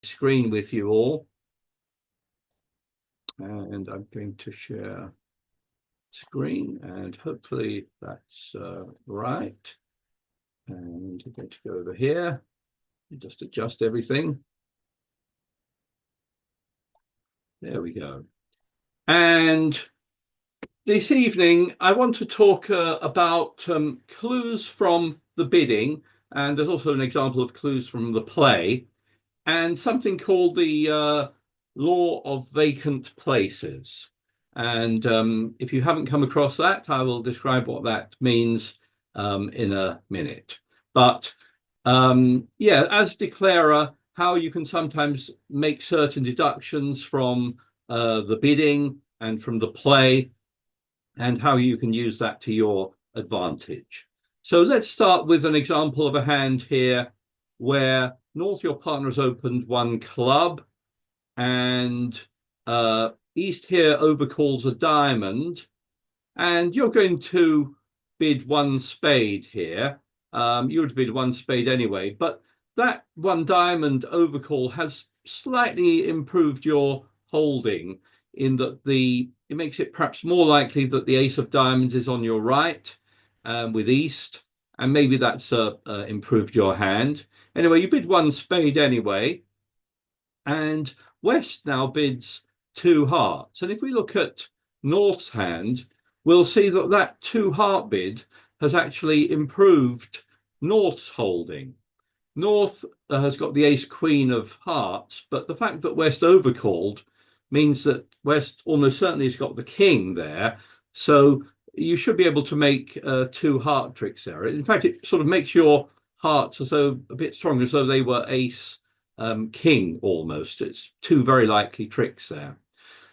screen with you all. And I'm going to share screen, and hopefully that's right. And I'm going to go over here and just adjust everything. There we go. And this evening, I want to talk about clues from the bidding, and there's also an example of clues from the play, and something called the law of vacant places. And if you haven't come across that, I will describe what that means in a minute. But yeah, as declarer, how you can sometimes make certain deductions from the bidding and from the play, and how you can use that to your advantage. So let's start with an example of a hand here where North, your partner, has opened one club, and East here overcalls a diamond, and you're going to bid one spade here. You would bid one spade anyway, but that one diamond overcall has slightly improved your holding in that it makes it perhaps more likely that the ace of diamonds is on your right with East, and maybe that's improved your hand. Anyway, you bid one spade anyway, and West now bids two hearts. And if we look at North's hand, we'll see that that two heart bid has actually improved North's holding. North has got the ace queen of hearts, but the fact that West overcalled means that West almost certainly has got the king there. So you should be able to make two heart tricks there. In fact, it sort of makes your hearts as though a bit stronger, as though they were ace king almost. It's two very likely tricks there.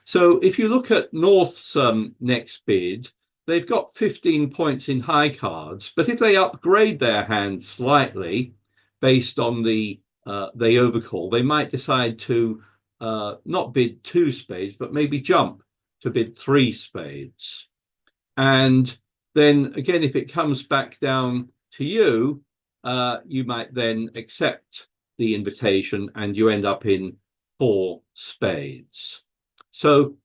So if you look at North's next bid, they've got 15 points in high cards, but if they upgrade their hand slightly based on they overcall, they might decide to not bid two spades, but maybe jump to bid three spades. And then again, if it comes back down to you, you might then accept the invitation and you end up in four spades. So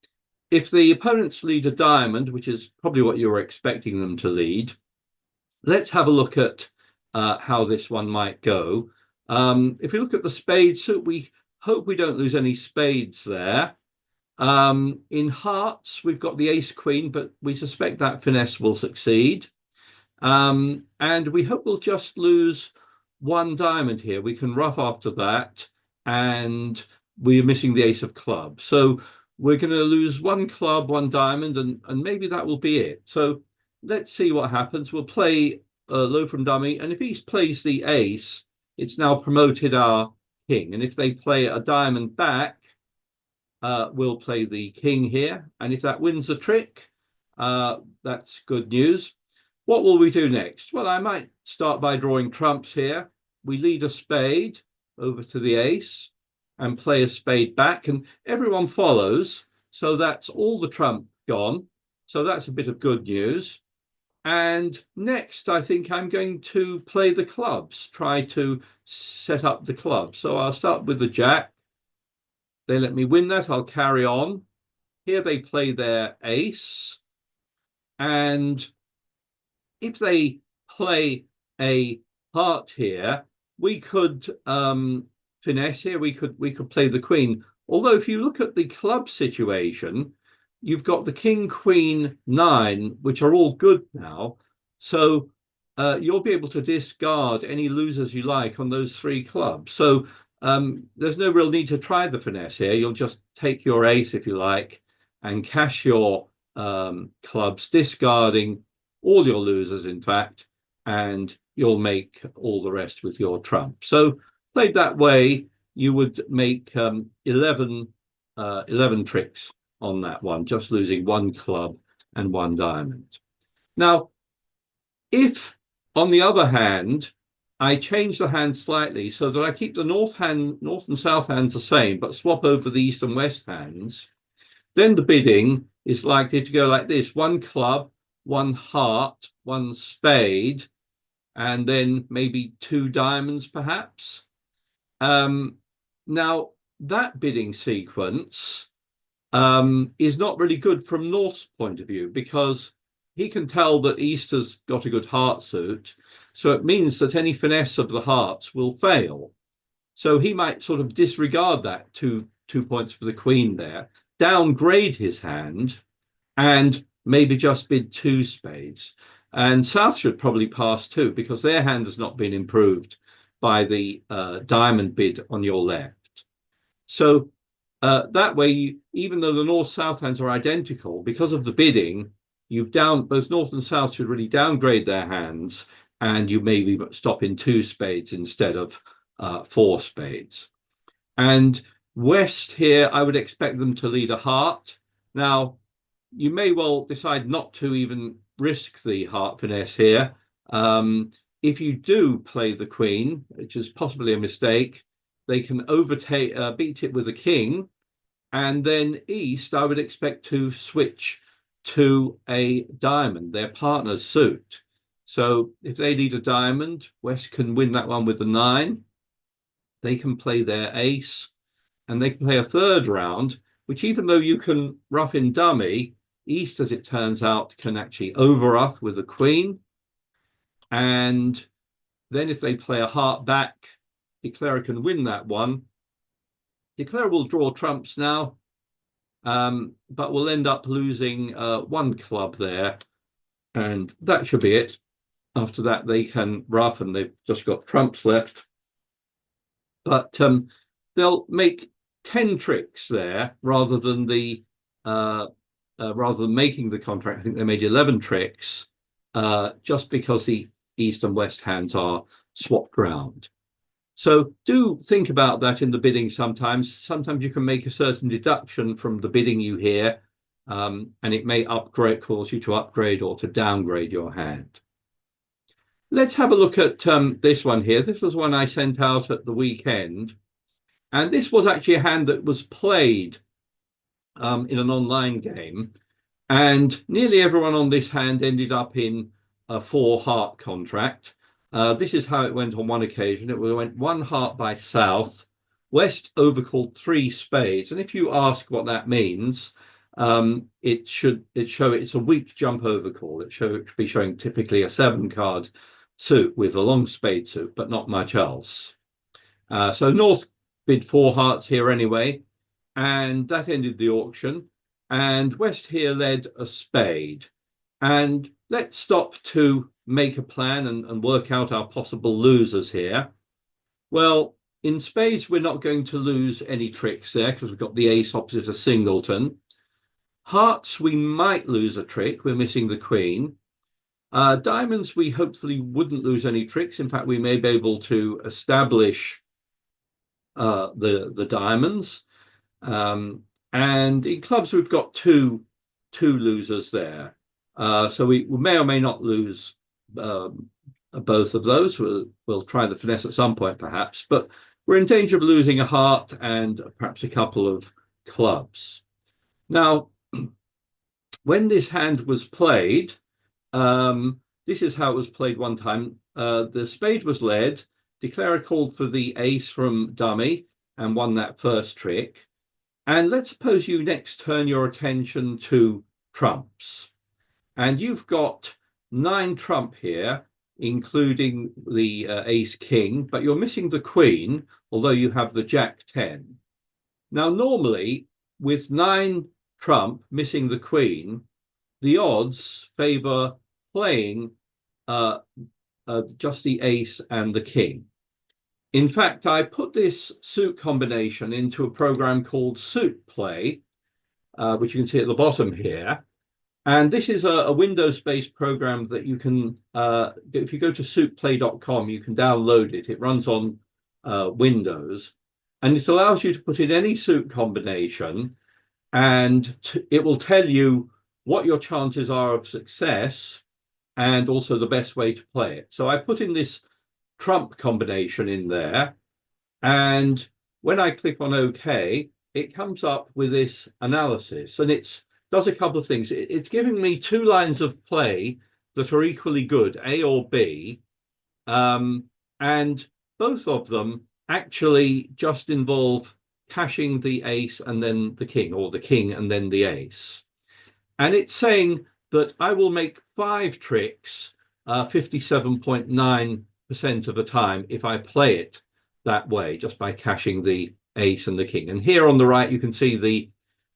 if the opponents lead a diamond, which is probably what you're expecting them to lead, let's have a look at how this one might go. If we look at the spades, so we hope we don't lose any spades there. In hearts, we've got the ace queen, but we suspect that finesse will succeed. And we hope we'll just lose one diamond here. We can ruff after that, and we're missing the ace of clubs. So we're going to lose one club, one diamond, and maybe that will be it. So let's see what happens. We'll play low from dummy, and if East plays the ace, it's now promoted our king. And if they play a diamond back, we'll play the king here. And if that wins the trick, that's good news. What will we do next? Well, I might start by drawing trumps here. We lead a spade over to the ace and play a spade back, and everyone follows. So that's all the trump gone. So that's a bit of good news. And next, I think I'm going to play the clubs, try to set up the clubs. So I'll start with the jack. They let me win that. I'll carry on. Here they play their ace. And if they play a heart here, we could finesse here. We could play the queen. Although if you look at the club situation, you've got the king, queen, nine, which are all good now. So you'll be able to discard any losers you like on those three clubs. So there's no real need to try the finesse here. You'll just take your ace, if you like, and cash your clubs, discarding all your losers, in fact, and you'll make all the rest with your trump. So played that way, you would make 11 tricks on that one, just losing one club and one diamond. Now, if, on the other hand, I change the hand slightly so that I keep the north and south hands the same, but swap over the east and west hands, then the bidding is likely to go like this: one club, one heart, one spade, and then maybe two diamonds, perhaps. Now, that bidding sequence is not really good from North's point of view because he can tell that East has got a good heart suit. So it means that any finesse of the hearts will fail. So he might sort of disregard that two points for the queen there, downgrade his hand, and maybe just bid two spades. And South should probably pass too, because their hand has not been improved by the diamond bid on your left. So that way, even though the north-south hands are identical, because of the bidding, both north and south should really downgrade their hands, and you maybe stop in two spades instead of four spades. And west here, I would expect them to lead a heart. Now, you may well decide not to even risk the heart finesse here. If you do play the queen, which is possibly a mistake, they can beat it with a king. And then East, I would expect to switch to a diamond, their partner's suit. So if they lead a diamond, West can win that one with a 9. They can play their ace, and they can play a third round, which even though you can rough in dummy, East, as it turns out, can actually over-rough with a queen. And then if they play a heart back, Declarer can win that one. Declarer will draw trumps now, but will end up losing one club there. And that should be it. After that, they can rough, and they've just got trumps left. But they'll make 10 tricks there rather than making the contract. I think they made 11 tricks just because the East and West hands are swapped round. So do think about that in the bidding sometimes. Sometimes you can make a certain deduction from the bidding you hear, and it may cause you to upgrade or to downgrade your hand. Let's have a look at this one here. This was one I sent out at the weekend. And this was actually a hand that was played in an online game. And nearly everyone on this hand ended up in a 4-heart contract. This is how it went on one occasion. It went 1 heart by South. West overcalled 3 spades. And if you ask what that means, it show it's a weak jump overcall. It should be showing typically a 7-card suit with a long spade suit, but not much else. So North bid 4 hearts here anyway, and that ended the auction. And West here led a spade. And let's stop to make a plan and work out our possible losers here. Well, in spades, we're not going to lose any tricks there because we've got the ace opposite a singleton. Hearts, we might lose a trick. We're missing the queen. Diamonds, we hopefully wouldn't lose any tricks. In fact, we may be able to establish the diamonds. And in clubs, we've got two losers there. So we may or may not lose both of those. We'll try the finesse at some point, perhaps. But we're in danger of losing a heart and perhaps a couple of clubs. Now, when this hand was played, this is how it was played one time. The spade was led. Declarer called for the ace from dummy and won that first trick. And let's suppose you next turn your attention to trumps. And you've got 9 trump here, including the ace king, but you're missing the queen, although you have the jack 10. Now, normally, with 9 trump missing the queen, the odds favor playing just the ace and the king. In fact, I put this suit combination into a program called Suit Play, which you can see at the bottom here. And this is a Windows-based program that you can, if you go to suitplay.com, you can download it. It runs on Windows, and it allows you to put in any suit combination, and it will tell you what your chances are of success and also the best way to play it. So I put in this trump combination in there, and when I click on OK, it comes up with this analysis, and it does a couple of things. It's giving me 2 lines of play that are equally good, A or B, and both of them actually just involve cashing the ace and then the king, or the king and then the ace. And it's saying that I will make 5 tricks 57.9% of the time if I play it that way, just by cashing the ace and the king. And here on the right, you can see the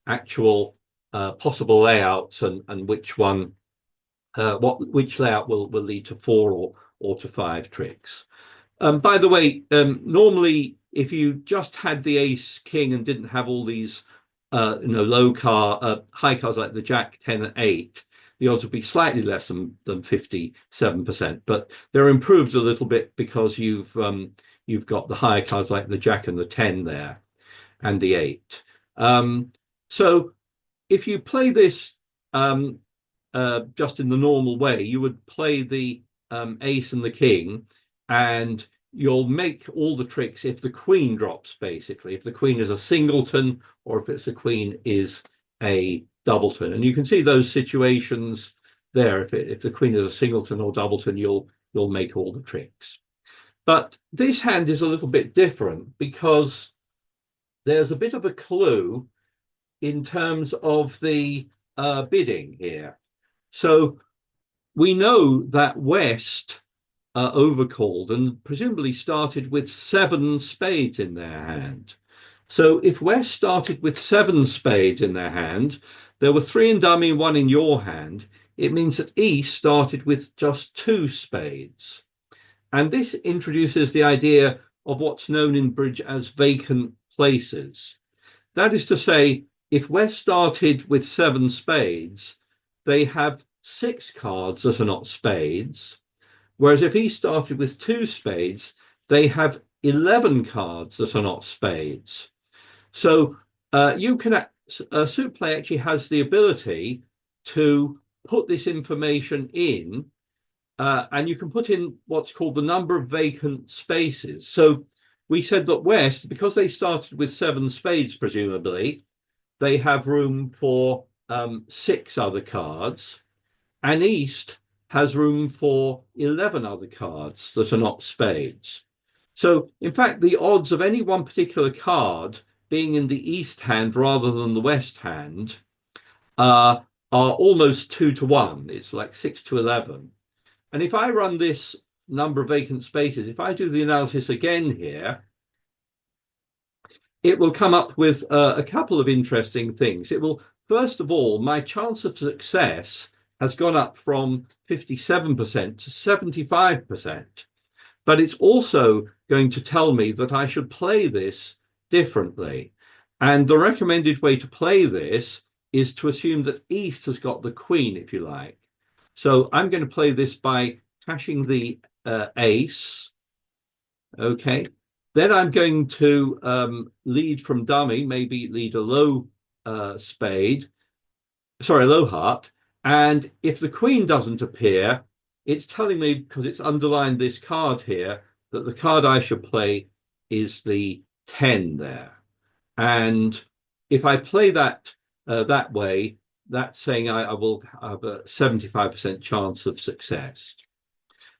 actual possible layouts and which one, which layout will lead to 4 or to 5 tricks. By the way, normally if you just had the ace king and didn't have all these high cards like the jack, 10, and 8, the odds would be slightly less than 57%. But they're improved a little bit because you've got the higher cards like the jack and the 10 there, and the 8. So if you play this just in the normal way, you would play the ace and the king, and you'll make all the tricks if the queen drops, basically. If the queen is a singleton, or if it's a queen is a doubleton. And you can see those situations there. If the queen is a singleton or doubleton, you'll make all the tricks. But this hand is a little bit different because there's a bit of a clue in terms of the bidding here. So we know that West overcalled and presumably started with 7 spades in their hand. So if West started with 7 spades in their hand, there were 3 in dummy, 1 in your hand. It means that East started with just 2 spades. And this introduces the idea of what's known in bridge as vacant places. That is to say, if West started with 7 spades, they have 6 cards that are not spades. Whereas if he started with 2 spades, they have 11 cards that are not spades. So suit play actually has the ability to put this information in, and you can put in what's called the number of vacant spaces. So we said that West, because they started with 7 spades, presumably, they have room for 6 other cards, and East has room for 11 other cards that are not spades. So, in fact, the odds of any one particular card being in the East hand rather than the West hand are almost 2 to 1. It's like 6 to 11. And if I run this number of vacant spaces, if I do the analysis again here, it will come up with a couple of interesting things. It will, first of all, my chance of success has gone up from 57% to 75%. But it's also going to tell me that I should play this differently. And the recommended way to play this is to assume that East has got the queen, if you like. So I'm going to play this by cashing the ace. Okay. Then I'm going to lead from dummy, maybe lead a low low heart. And if the queen doesn't appear, it's telling me, because it's underlined this card here, that the card I should play is the 10 there. And if I play that that way, that's saying I will have a 75% chance of success.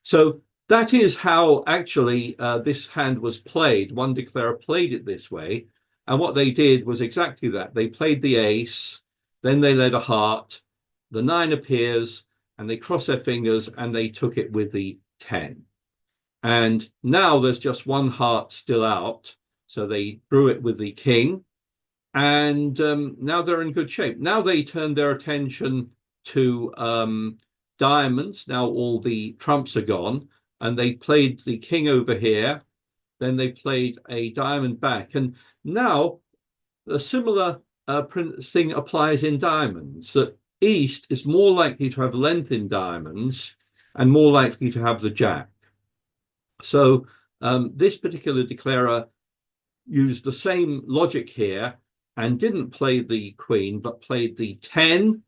So that is how actually this hand was played. One declarer played it this way. And what they did was exactly that. They played the ace, then they led a heart, the 9 appears, and they cross their fingers and they took it with the 10. And now there's just 1 heart still out. So they drew it with the king. And now they're in good shape. Now they turned their attention to diamonds. Now all the trumps are gone. And they played the king over here. Then they played a diamond back. And now a similar thing applies in diamonds, that East is more likely to have length in diamonds and more likely to have the jack. So this particular declarer used the same logic here and didn't play the queen, but played the 10.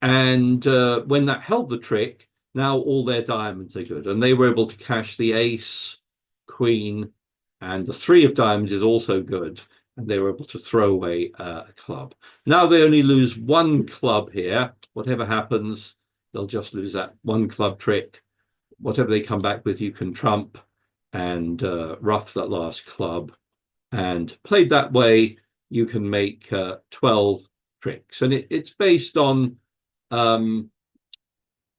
And when that held the trick, now all their diamonds are good. And they were able to cash the ace, queen, and the 3 of diamonds is also good. And they were able to throw away a club. Now they only lose 1 club here. Whatever happens, they'll just lose that 1 club trick. Whatever they come back with, you can trump. and rough that last club. And played that way, you can make 12 tricks. And it's based on um,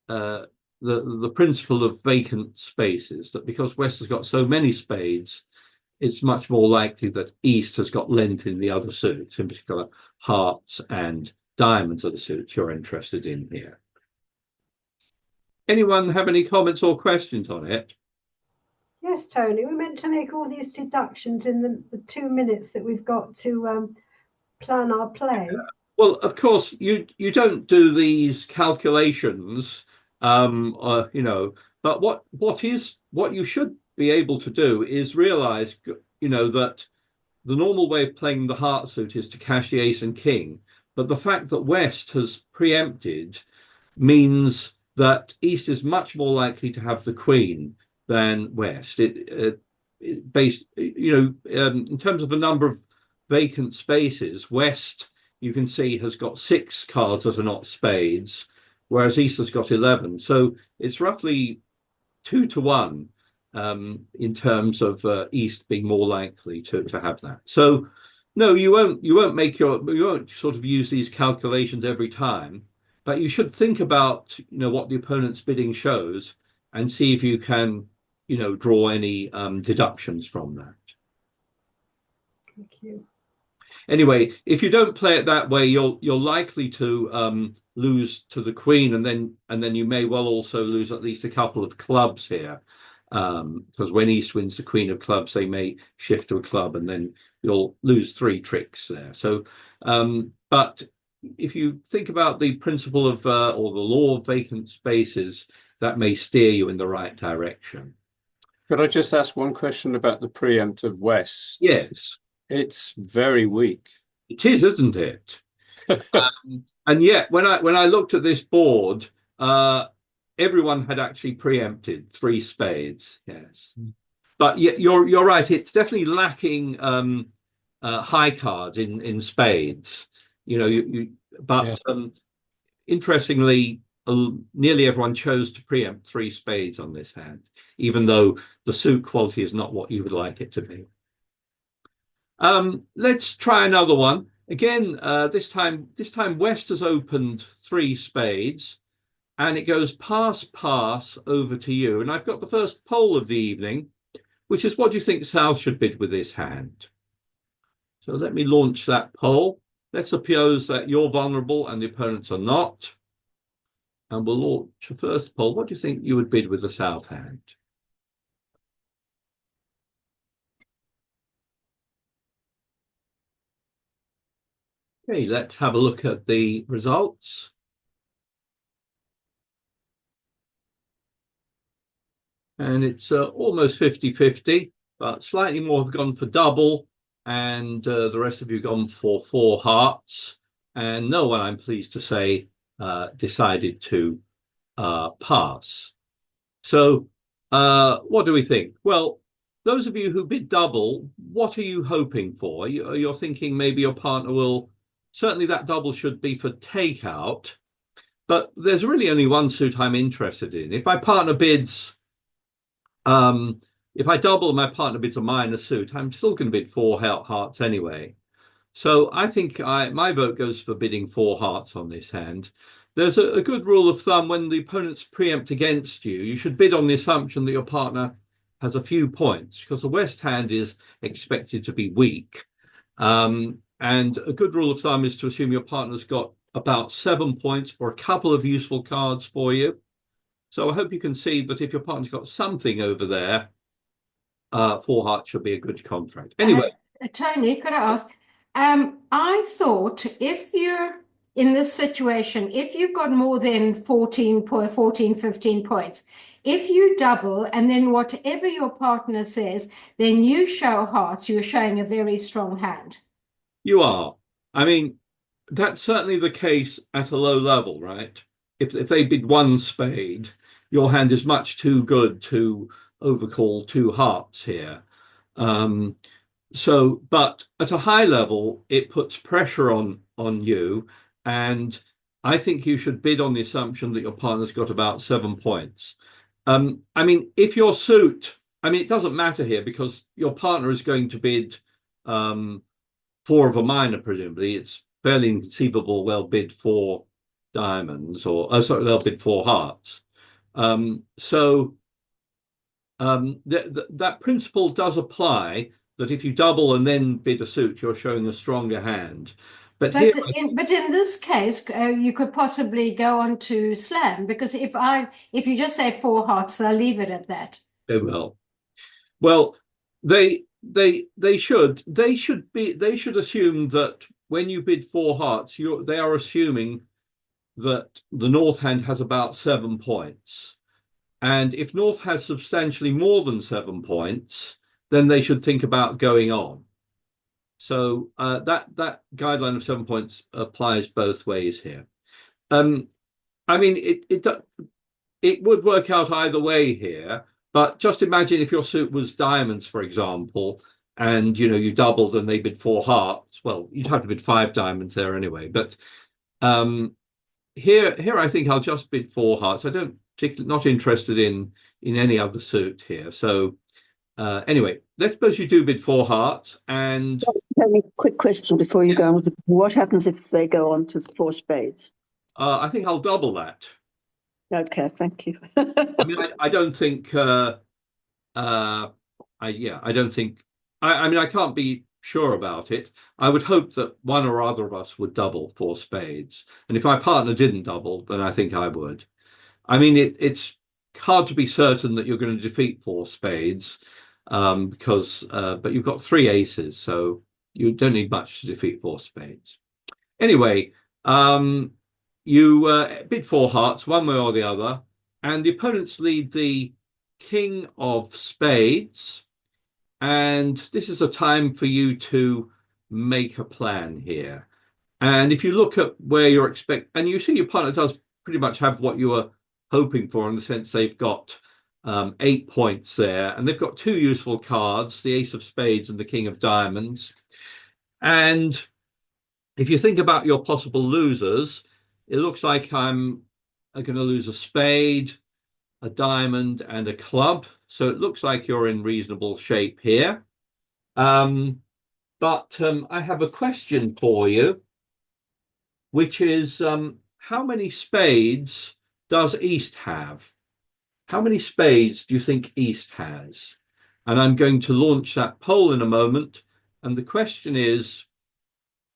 uh, the principle of vacant spaces, that because West has got so many spades, it's much more likely that East has got lent in the other suits, in particular hearts and diamonds are the suits you're interested in here. Anyone have any comments or questions on it? Yes, Tony, we're meant to make all these deductions in the 2 minutes that we've got to plan our play. Well, of course, you don't do these calculations, but what you should be able to do is realize, that the normal way of playing the heart suit is to cash the ace and king, but the fact that West has preempted means that East is much more likely to have the queen than West. In terms of the number of vacant spaces, West you can see has got 6 cards that are not spades, whereas East has got 11. So it's roughly 2 to 1 in terms of East being more likely to have that. So no, you won't sort of use these calculations every time, but you should think about what the opponent's bidding shows and see if you can draw any deductions from that. Thank you. Anyway, if you don't play it that way, you're likely to lose to the queen, and then you may well also lose at least a couple of clubs here, because when East wins the queen of clubs, they may shift to a club, and then you'll lose 3 tricks there. So, but if you think about the principle of or the law of vacant spaces, that may steer you in the right direction. Could I just ask one question about the preempt of West? Yes, It's very weak. it is, isn't it? And yet, when I looked at this board, everyone had actually preempted 3 spades. Yes, but you're right. It's definitely lacking high cards in spades. But Yeah. Interestingly, nearly everyone chose to preempt 3 spades on this hand, even though the suit quality is not what you would like it to be. Let's try another one. Again, this time West has opened 3 spades, and it goes pass over to you. And I've got the first poll of the evening, which is, what do you think South should bid with this hand? So let me launch that poll. Let's suppose that you're vulnerable and the opponents are not. And we'll launch a first poll. What do you think you would bid with the South hand? Okay, let's have a look at the results. And it's almost 50-50, but slightly more have gone for double, and the rest of you gone for 4 hearts. And no one, I'm pleased to say, decided to pass. So what do we think? Well, those of you who bid double, what are you hoping for? You're thinking maybe your partner will, certainly that double should be for takeout, but there's really only one suit I'm interested in. If my partner bids, if I double, my partner bids a minor suit, I'm still going to bid 4 hearts anyway. So I think my vote goes for bidding 4 hearts on this hand. There's a good rule of thumb: when the opponents preempt against you, you should bid on the assumption that your partner has a few points, because the West hand is expected to be weak. And a good rule of thumb is to assume your partner's got about 7 points or a couple of useful cards for you. So I hope you can see that if your partner's got something over there, 4 hearts should be a good contract. Anyway, Tony, could I ask? I thought if you're in this situation, if you've got more than 14, 15 points, if you double and then whatever your partner says, then you show hearts, you're showing a very strong hand. you are. I mean, that's certainly the case at a low level, right? If they bid 1 spade, your hand is much too good to overcall 2 hearts here. But at a high level, it puts pressure on you, and I think you should bid on the assumption that your partner's got about 7 points. I mean, if your suit I mean, it doesn't matter here because your partner is going to bid four of a minor, presumably. It's fairly inconceivable they'll bid four diamonds or, sorry, they'll bid four hearts. So that principle does apply that if you double and then bid a suit, you're showing a stronger hand. But here, But in this case, you could possibly go on to slam, because if you just say four hearts, I'll leave it at that. they will. Well, they should assume that when you bid four hearts, they are assuming that the North hand has about 7 points. And if North has substantially more than 7 points, then they should think about going on. So that guideline of 7 points applies both ways here. I mean, it would work out either way here, but just imagine if your suit was diamonds, for example, and you doubled and they bid four hearts. Well, you'd have to bid five diamonds there anyway. But here I think I'll just bid four hearts. I don't particularly not interested in any other suit here. So anyway, let's suppose you do bid four hearts, and Tony, quick question before you go on with what happens if they go on to four spades? I think I'll double that. Okay, thank you. I mean, I don't think. I don't think. I mean, I can't be sure about it. I would hope that one or other of us would double four spades, and if my partner didn't double, then I think I would. I mean, it's hard to be certain that you're going to defeat four spades, because but you've got three aces, so you don't need much to defeat four spades. Anyway, you bid four hearts one way or the other, and the opponents lead the king of spades, and this is a time for you to make a plan here. And if you look at where you're and you see your partner does pretty much have what you were hoping for, in the sense they've got 8 points there, and they've got two useful cards, the ace of spades and the king of diamonds. And if you think about your possible losers, it looks like I'm going to lose a spade, a diamond, and a club. So it looks like you're in reasonable shape here. But I have a question for you, which is how many spades does East have? How many spades do you think East has? And I'm going to launch that poll in a moment. And the question is,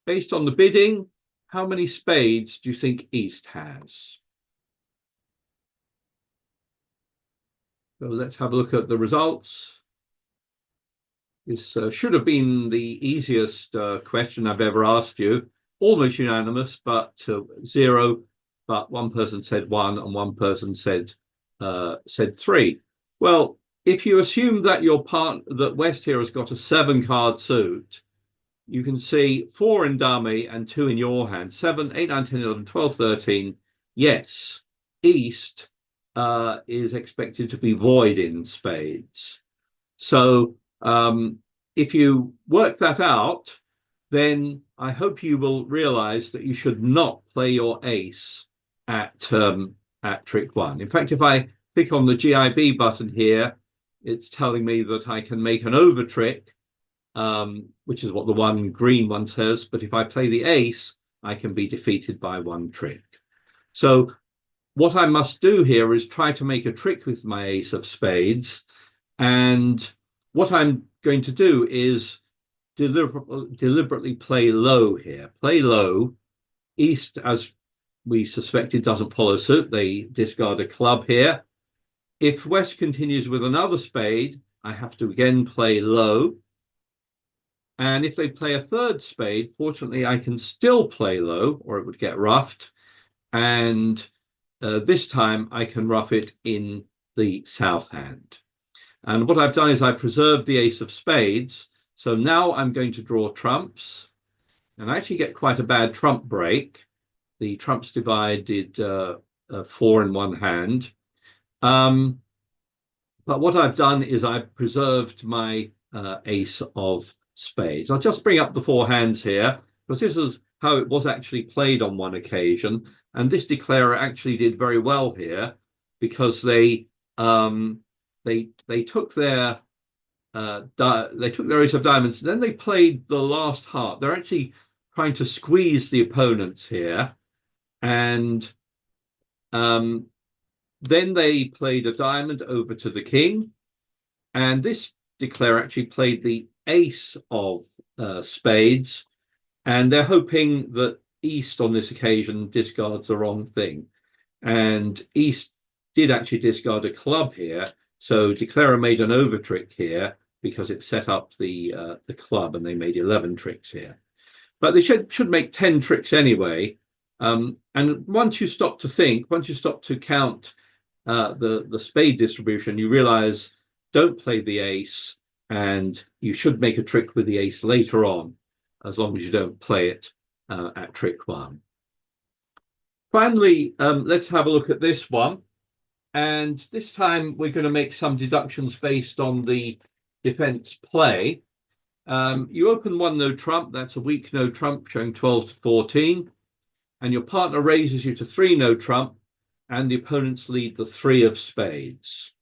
based on the bidding, how many spades do you think East has? So let's have a look at the results. This should have been the easiest question I've ever asked you. Almost unanimous, but zero. But one person said one, and one person said three. Well, if you assume that that West here has got a 7-card suit, you can see 4 in dummy and 2 in your hand. 7, 8, 9, 10, 11, 12, 13. Yes, East is expected to be void in spades. So if you work that out, then I hope you will realize that you should not play your ace at trick 1. In fact, if I click on the GIB button here, it's telling me that I can make an over trick, which is what the one green one says. But if I play the ace, I can be defeated by one trick. So what I must do here is try to make a trick with my ace of spades. And what I'm going to do is deliberately play low here. Play low. East, as we suspected, doesn't follow suit. They discard a club here. If West continues with another spade, I have to again play low. And if they play a third spade, fortunately, I can still play low, or it would get roughed. And this time I can rough it in the south hand. And what I've done is I preserved the ace of spades. So now I'm going to draw trumps, and I actually get quite a bad trump break. The trumps divided 4 in one hand. But what I've done is I've preserved my ace of spades. I'll just bring up the 4 hands here, because this is how it was actually played on one occasion. And this declarer actually did very well here, because they they took their they took their ace of diamonds, then they played the last heart. They're actually trying to squeeze the opponents here, and then they played a diamond over to the king, and this declare actually played the ace of spades, and they're hoping that East on this occasion discards the wrong thing. And East did actually discard a club here, so Declarer made an over trick here because it set up the club, and they made 11 tricks here. But they should make 10 tricks anyway. And once you stop to think, once you stop to count the spade distribution, you realize don't play the ace, and you should make a trick with the ace later on, as long as you don't play it at trick one. Finally, let's have a look at this one. And this time we're going to make some deductions based on the defense play. You open one no trump, that's a weak no trump showing 12 to 14. And your partner raises you to 3 no trump, and the opponents lead the 3 of spades.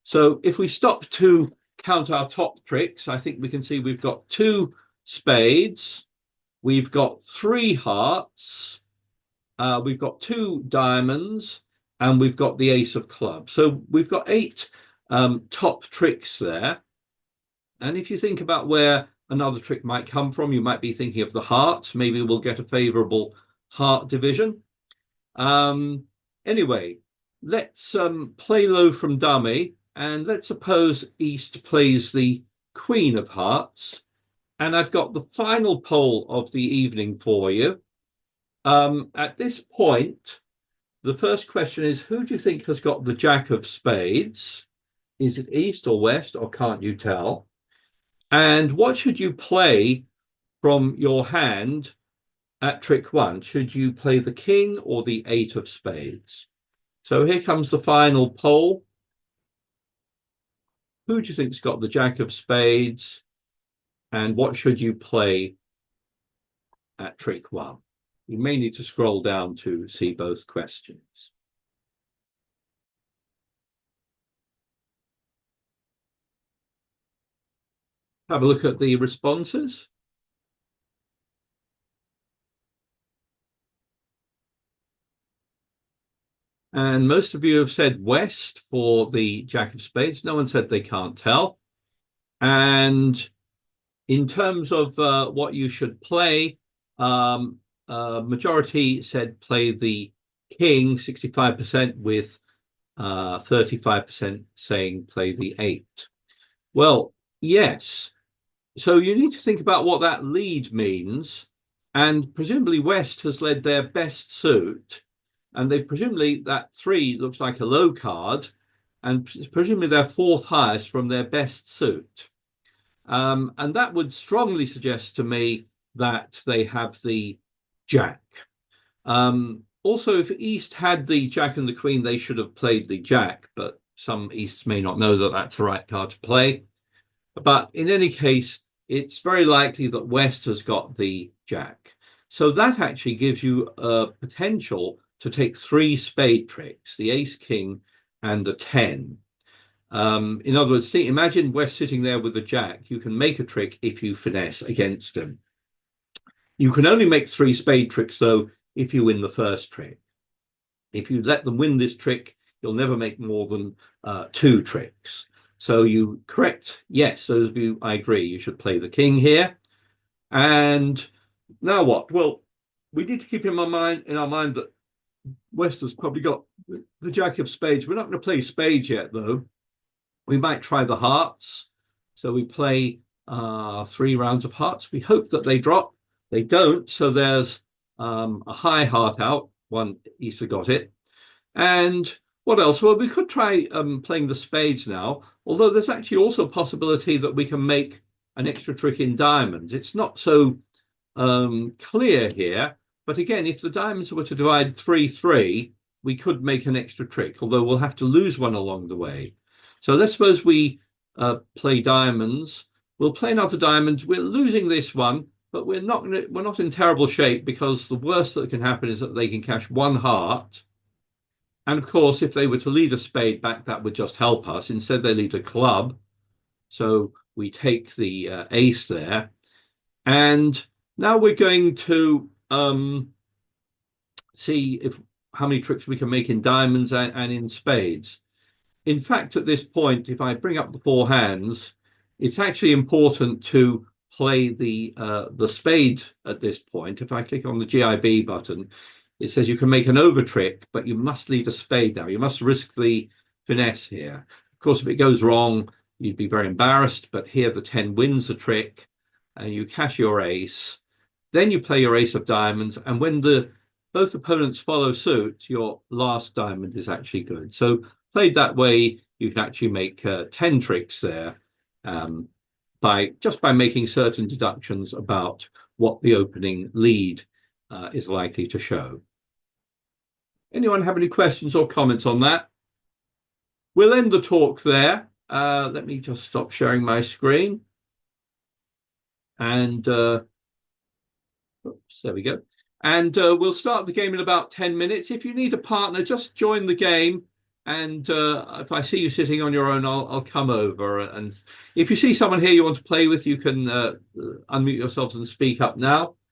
So if we stop to count our top tricks, I think we can see we've got 2 spades, we've got 3 hearts, we've got 2 diamonds, and we've got the ace of clubs. So we've got 8 top tricks there. And if you think about where another trick might come from, you might be thinking of the hearts. Maybe we'll get a favorable heart division. Anyway, let's play low from dummy, and let's suppose East plays the queen of hearts. And I've got the final poll of the evening for you. At this point, the first question is, who do you think has got the jack of spades? Is it East or West, or can't you tell? And what should you play from your hand at trick one? Should you play the king or the 8 of spades? So here comes the final poll. Who do you think's got the jack of spades? And what should you play at trick one? You may need to scroll down to see both questions. Have a look at the responses. And most of you have said West for the jack of spades. No one said they can't tell. And in terms of what you should play, majority said play the king, 65%, with 35% saying play the 8. Well, yes. So you need to think about what that lead means. And presumably West has led their best suit. And they presumably that 3 looks like a low card. And presumably their 4th highest from their best suit. And that would strongly suggest to me that they have the jack. Also, if East had the jack and the queen, they should have played the jack, but some Easts may not know that that's the right card to play. But in any case, it's very likely that West has got the jack. So that actually gives you a potential to take 3 spade tricks, the ace, king, and the 10. In other words, imagine West sitting there with the jack. You can make a trick if you finesse against him. You can only make 3 spade tricks, though, if you win the first trick. If you let them win this trick, you'll never make more than 2 tricks. So you correct, yes, those of you, I agree, you should play the king here. And now what? Well, we need to keep in our mind that West has probably got the jack of spades. We're not going to play spades yet, though. We might try the hearts. So we play 3 rounds of hearts. We hope that they drop. They don't. So there's a high heart out. One Easter got it. And what else? Well, we could try playing the spades now, although there's actually also a possibility that we can make an extra trick in diamonds. It's not so clear here. But again, if the diamonds were to divide 3-3, we could make an extra trick, although we'll have to lose one along the way. So let's suppose we play diamonds. We'll play another diamond. We're losing this one, but we're not in terrible shape, because the worst that can happen is that they can cash 1 heart. And of course, if they were to lead a spade back, that would just help us. Instead, they lead a club. So we take the ace there. And now we're going to see how many tricks we can make in diamonds and in spades. In fact, at this point, if I bring up the four hands, it's actually important to play the spade at this point. If I click on the GIB button, it says you can make an over trick, but you must lead a spade now. You must risk the finesse here. Of course, if it goes wrong, you'd be very embarrassed, but here the 10 wins the trick, and you cash your ace. Then you play your ace of diamonds, and when both opponents follow suit, your last diamond is actually good. So played that way, you can actually make 10 tricks there by making certain deductions about what the opening lead is likely to show. Anyone have any questions or comments on that? We'll end the talk there. Let me just stop sharing my screen. And oops, there we go. And we'll start the game in about 10 minutes. If you need a partner, just join the game. And if I see you sitting on your own, I'll come over. And if you see someone here you want to play with, you can unmute yourselves and speak up now.